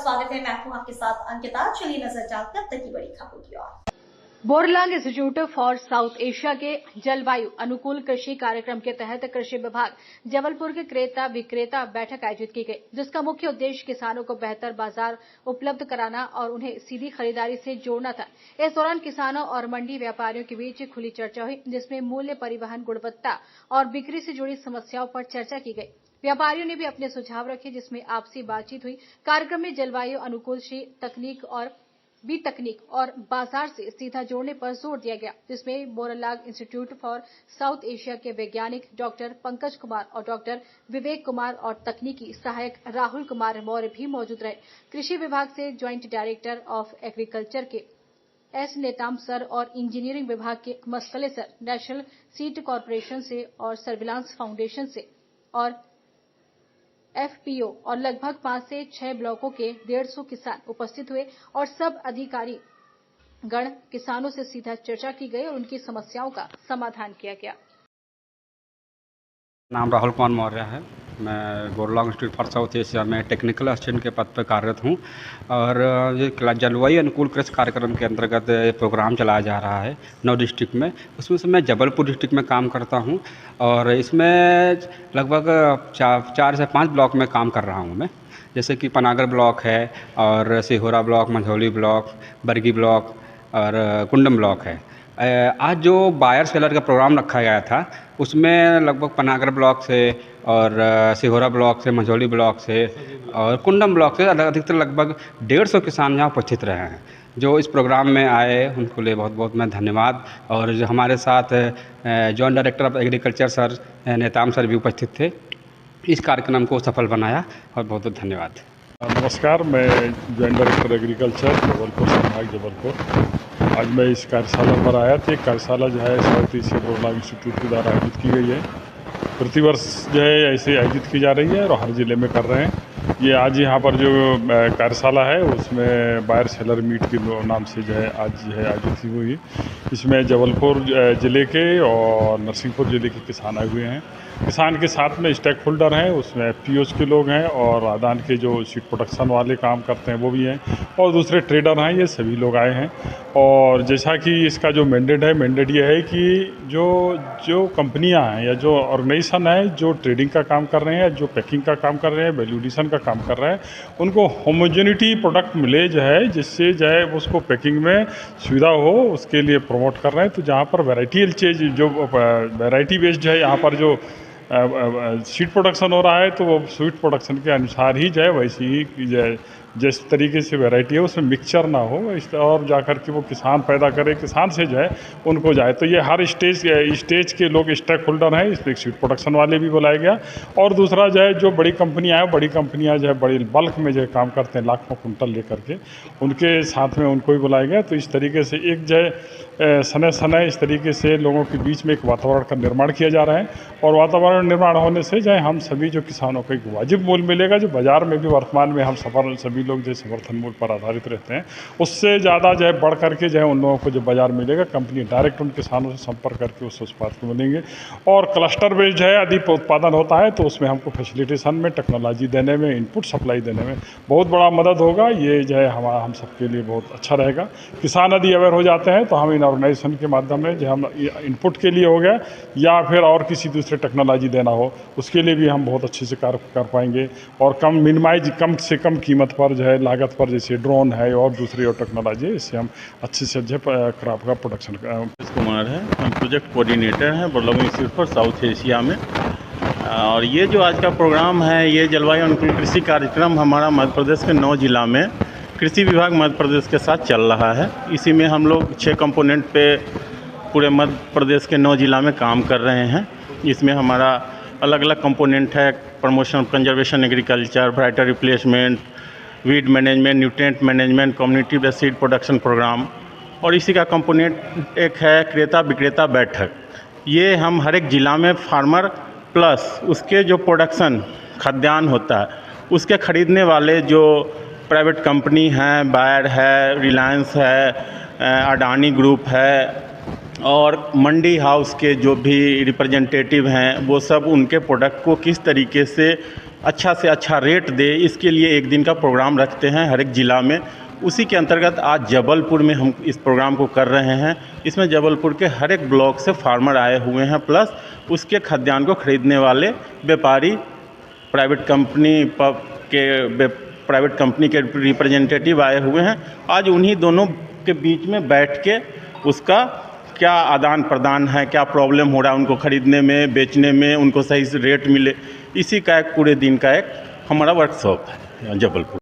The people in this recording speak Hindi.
स्वागत है। मैं हूं आपके साथ अंकिता। चलिए नजर डालते हैं अब तक की बड़ी खबरों की ओर। Borlaug Institute for South Asia के जलवायु अनुकूल कृषि कार्यक्रम के तहत कृषि विभाग जबलपुर के क्रेता विक्रेता बैठक आयोजित की गई, जिसका मुख्य उद्देश्य किसानों को बेहतर बाजार उपलब्ध कराना और उन्हें सीधी खरीदारी से जोड़ना था। इस दौरान किसानों और मंडी व्यापारियों के बीच खुली चर्चा हुई, जिसमें मूल्य, परिवहन, गुणवत्ता और बिक्री से जुड़ी समस्याओं पर चर्चा की गई। व्यापारियों ने भी अपने सुझाव रखे, जिसमें आपसी बातचीत हुई। कार्यक्रम में जलवायु अनुकूल तकनीक और बाजार से सीधा जोड़ने पर जोर दिया गया, जिसमें Borlaug Institute for South Asia के वैज्ञानिक डॉक्टर पंकज कुमार और डॉक्टर विवेक कुमार और तकनीकी सहायक राहुल कुमार मौर्य भी मौजूद रहे। कृषि विभाग से ज्वाइंट डायरेक्टर ऑफ एग्रीकल्चर के एस नेताम सर और इंजीनियरिंग विभाग के मस्कले सर, नेशनल सीड कॉर्पोरेशन से और सर्विलांस फाउंडेशन से और एफपीओ और लगभग 5 से 6 ब्लॉकों के 150 किसान उपस्थित हुए और सब अधिकारी गण किसानों से सीधा चर्चा की गई और उनकी समस्याओं का समाधान किया गया। नाम राहुल कुमार मौर्य है। मैं Borlaug Institute for South Asia में टेक्निकल असिस्टेंट के पद पर कार्यरत हूँ और ये जलवायु अनुकूल कृषि कार्यक्रम के अंतर्गत प्रोग्राम चलाया जा रहा है 9 डिस्ट्रिक्ट में। उसमें से मैं जबलपुर डिस्ट्रिक्ट में काम करता हूँ और इसमें लगभग 4 से 5 ब्लॉक में काम कर रहा हूँ मैं, जैसे कि पनागर ब्लॉक है और Sihora block, Majhauli block, Bargi block और कुंडम ब्लॉक है। आज जो बायर सेलर का प्रोग्राम रखा गया था उसमें लगभग पनागर ब्लॉक से और सिहोरा ब्लॉक से, मंझौली ब्लॉक से और कुंडम ब्लॉक से अधिकतर लगभग 150 किसान यहाँ उपस्थित रहे हैं। जो इस प्रोग्राम में आए उनको लिए बहुत बहुत मैं धन्यवाद। और जो हमारे साथ joint director of agriculture sir Netam sir भी उपस्थित थे, इस कार्यक्रम को सफल बनाया और बहुत बहुत धन्यवाद। नमस्कार, मैं जॉइंट डायरेक्टर एग्रीकल्चर जबलपुर संभाग जबलपुर। आज मैं इस कार्यशाला पर आया था। कार्यशाला जो है साउथ एशिया बोरलॉग इंस्टीट्यूट के द्वारा आयोजित की गई है। प्रतिवर्ष जो है ऐसे आयोजित की जा रही है और हर ज़िले में कर रहे हैं। ये आज यहाँ पर जो कार्यशाला है उसमें बायर सेलर मीट के नाम से जो है आज जो है आयोजित हुई। इसमें जबलपुर ज़िले के और नरसिंहपुर ज़िले के किसान आए हुए हैं। किसान के साथ में स्टेक होल्डर हैं, उसमें एफपीओज़ के लोग हैं और आदान के जो सीड प्रोडक्शन वाले काम करते हैं वो भी हैं और दूसरे ट्रेडर हैं। ये सभी लोग आए हैं और जैसा कि इसका जो मैंडेट ये है कि जो कंपनियां हैं या जो ऑर्गेनाइजेशन है जो ट्रेडिंग का काम कर रहे हैं, जो पैकिंग का काम कर रहे हैं, वैल्यू एडिशन का काम कर रहे हैं, उनको होमोजेनिटी प्रोडक्ट मिले जो है, जिससे जो है उसको पैकिंग में सुविधा हो, उसके लिए प्रमोट कर रहे हैं। तो जहाँ पर वैरायटी बेस्ड जो है यहाँ पर जो सीड प्रोडक्शन हो रहा है तो वो स्वीट प्रोडक्शन के अनुसार ही जो है वैसे ही जो है जिस तरीके से वैरायटी है उसमें मिक्सचर ना हो और जाकर के वो किसान पैदा करे, किसान से जो है उनको जाए। तो ये हर स्टेज के लोग स्टेक होल्डर हैं। इस पर सीड प्रोडक्शन वाले भी बुलाया गया और दूसरा जो है जो बड़ी कंपनियां जो है बड़ी बल्क में जो है काम करते हैं लाखों कुंटल लेकर के, उनके साथ में उनको भी बुलाया गया। तो इस तरीके से एक जो है समय इस तरीके से लोगों के बीच में एक वातावरण का निर्माण किया जा रहा है और वातावरण निर्माण होने से जो है हम सभी जो किसानों को एक वाजिब मूल्य मिलेगा। जो बाज़ार में भी वर्तमान में हम सभी लोग जो समर्थन मूल्य पर आधारित रहते हैं उससे ज़्यादा जो है बढ़ करके जो है उन लोगों को जो बाज़ार मिलेगा, कंपनी डायरेक्ट उन किसानों से संपर्क करके उस उत्पाद को मिलेंगे। और क्लस्टर बेस्ड जो है अधिक उत्पादन होता है तो उसमें हमको फैसिलिटेशन में, टेक्नोलॉजी देने में, इनपुट सप्लाई देने में बहुत बड़ा मदद होगा। ये जो है हम सबके लिए बहुत अच्छा रहेगा। किसान यदि अवेयर हो जाते हैं तो हम इन ऑर्गेनाइजेशन के माध्यम में जो हम इनपुट के लिए हो गया या फिर और किसी दूसरे टेक्नोलॉजी देना हो उसके लिए भी हम बहुत अच्छे से कार्य कर पाएंगे और कम से कम कीमत पर जो है, लागत पर, जैसे ड्रोन है और दूसरी और टेक्नोलॉजी है, इससे हम अच्छे से अच्छे क्रॉप का प्रोडक्शन। कुमार है, हम प्रोजेक्ट कोऑर्डिनेटर हैं Borlaug Institute for South Asia में। और ये जो आज का प्रोग्राम है ये जलवायु अनुकूल कृषि कार्यक्रम हमारा मध्य प्रदेश के 9 जिला में कृषि विभाग मध्य प्रदेश के साथ चल रहा है। इसी में हम लोग 6 कंपोनेंट पे पूरे मध्य प्रदेश के 9 जिला में काम कर रहे हैं। इसमें हमारा अलग अलग कंपोनेंट है, promotion conservation agriculture, variety replacement, weed management, nutrient management, community based seed production program और इसी का कंपोनेंट एक है क्रेता विक्रेता बैठक। ये हम हर एक ज़िला में फार्मर प्लस उसके जो प्रोडक्शन खाद्यान्न होता है उसके ख़रीदने वाले जो प्राइवेट कंपनी हैं, बायर है, रिलायंस है, अडानी ग्रुप है और मंडी हाउस के जो भी रिप्रेजेंटेटिव हैं वो सब उनके प्रोडक्ट को किस तरीके से अच्छा से अच्छा रेट दे, इसके लिए एक दिन का प्रोग्राम रखते हैं हर एक ज़िला में। उसी के अंतर्गत आज जबलपुर में हम इस प्रोग्राम को कर रहे हैं। इसमें जबलपुर के हर एक ब्लॉक से फार्मर आए हुए हैं, प्लस उसके खाद्यान्न को खरीदने वाले व्यापारी, प्राइवेट कंपनी के रिप्रेजेंटेटिव आए हुए हैं। आज उन्हीं दोनों के बीच में बैठ के उसका क्या आदान प्रदान है, क्या प्रॉब्लम हो रहा है उनको खरीदने में, बेचने में, उनको सही से रेट मिले, इसी का एक पूरे दिन का एक हमारा वर्कशॉप है जबलपुर।